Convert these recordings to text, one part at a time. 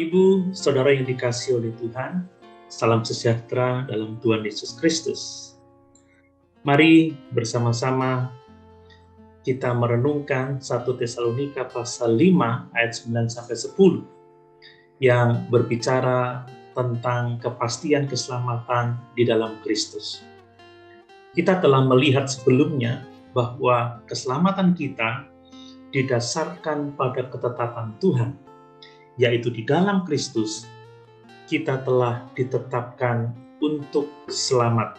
Ibu, Saudara yang dikasihi oleh Tuhan, salam sejahtera dalam Tuhan Yesus Kristus. Mari bersama-sama kita merenungkan 1 Tesalonika pasal 5 ayat 9-10 yang berbicara tentang kepastian keselamatan di dalam Kristus. Kita telah melihat sebelumnya bahwa keselamatan kita didasarkan pada ketetapan Tuhan, yaitu di dalam Kristus kita telah ditetapkan untuk selamat.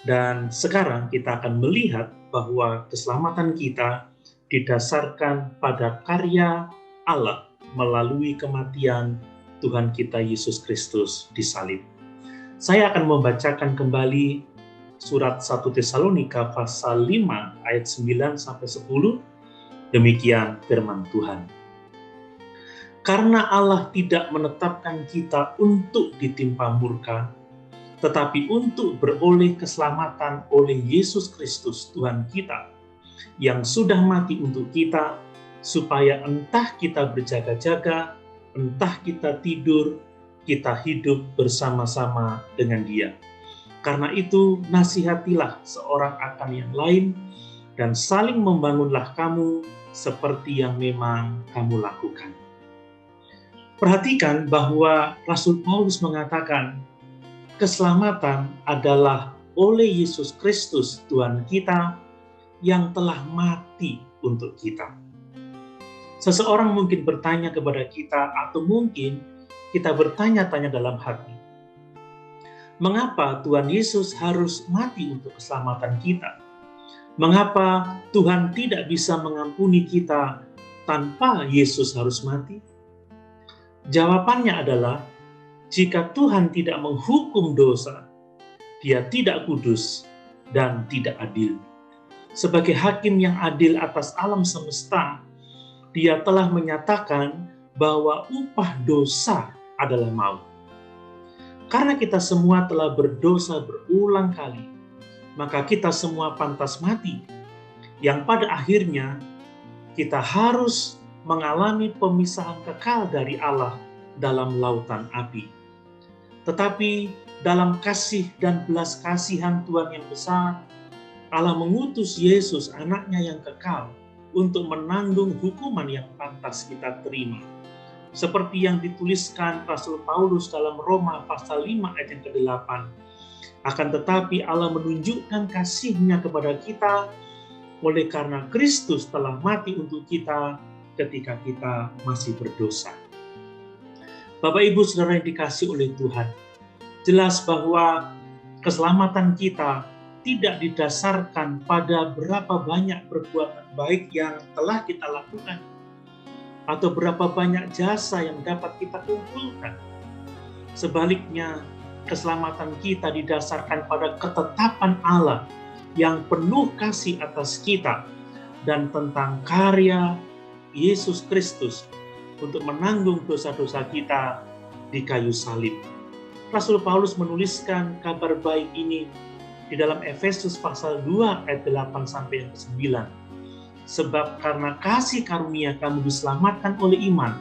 Dan sekarang kita akan melihat bahwa keselamatan kita didasarkan pada karya Allah melalui kematian Tuhan kita Yesus Kristus di salib. Saya akan membacakan kembali surat 1 Tesalonika pasal 5 ayat 9-10. Demikian firman Tuhan. Karena Allah tidak menetapkan kita untuk ditimpa murka, tetapi untuk beroleh keselamatan oleh Yesus Kristus Tuhan kita, yang sudah mati untuk kita, supaya entah kita berjaga-jaga, entah kita tidur, kita hidup bersama-sama dengan Dia. Karena itu, nasihatilah seorang akan yang lain, dan saling membangunlah kamu seperti yang memang kamu lakukan. Perhatikan bahwa Rasul Paulus mengatakan keselamatan adalah oleh Yesus Kristus Tuhan kita yang telah mati untuk kita. Seseorang mungkin bertanya kepada kita, atau mungkin kita bertanya-tanya dalam hati, mengapa Tuhan Yesus harus mati untuk keselamatan kita? Mengapa Tuhan tidak bisa mengampuni kita tanpa Yesus harus mati? Jawabannya adalah, jika Tuhan tidak menghukum dosa, Dia tidak kudus dan tidak adil. Sebagai hakim yang adil atas alam semesta, Dia telah menyatakan bahwa upah dosa adalah maut. Karena kita semua telah berdosa berulang kali, maka kita semua pantas mati, yang pada akhirnya kita harus mengalami pemisahan kekal dari Allah dalam lautan api. Tetapi dalam kasih dan belas kasihan Tuhan yang besar, Allah mengutus Yesus, anaknya yang kekal, untuk menanggung hukuman yang pantas kita terima. Seperti yang dituliskan Rasul Paulus dalam Roma pasal 5 ayat yang ke-8. Akan tetapi Allah menunjukkan kasih-Nya kepada kita oleh karena Kristus telah mati untuk kita ketika kita masih berdosa. Bapak, Ibu, Saudara yang dikasihi oleh Tuhan, jelas bahwa keselamatan kita tidak didasarkan pada berapa banyak perbuatan baik yang telah kita lakukan, atau berapa banyak jasa yang dapat kita kumpulkan. Sebaliknya, keselamatan kita didasarkan pada ketetapan Allah yang penuh kasih atas kita dan tentang karya Yesus Kristus untuk menanggung dosa-dosa kita di kayu salib. Rasul Paulus menuliskan kabar baik ini di dalam Efesus pasal 2 ayat 8-9. Sebab karena kasih karunia kamu diselamatkan oleh iman,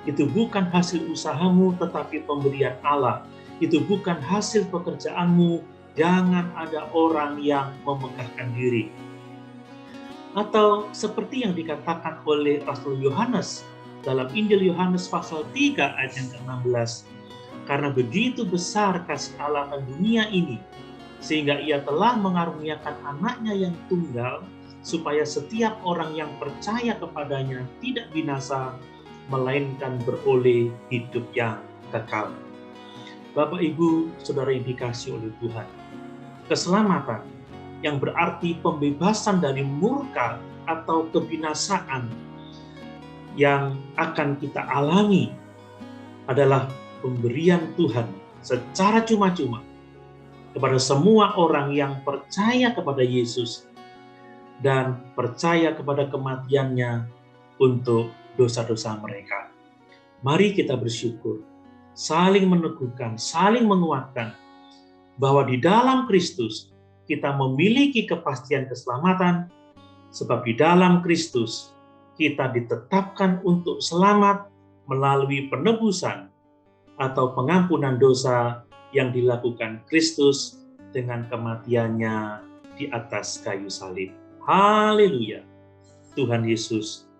itu bukan hasil usahamu tetapi pemberian Allah. Itu bukan hasil pekerjaanmu, jangan ada orang yang memegahkan diri. Atau seperti yang dikatakan oleh Rasul Yohanes dalam Injil Yohanes pasal 3 ayat yang ke-16. Karena begitu besar kasih Allah akan dunia ini, sehingga Ia telah mengaruniakan anaknya yang tunggal, supaya setiap orang yang percaya kepadanya tidak binasa, melainkan beroleh hidup yang kekal. Bapak, Ibu, Saudara yang dikasihi oleh Tuhan, keselamatan yang berarti pembebasan dari murka atau kebinasaan yang akan kita alami adalah pemberian Tuhan secara cuma-cuma kepada semua orang yang percaya kepada Yesus dan percaya kepada kematian-Nya untuk dosa-dosa mereka. Mari kita bersyukur, saling meneguhkan, saling menguatkan, bahwa di dalam Kristus kita memiliki kepastian keselamatan, sebab di dalam Kristus kita ditetapkan untuk selamat melalui penebusan atau pengampunan dosa yang dilakukan Kristus dengan kematiannya di atas kayu salib. Haleluya! Tuhan Yesus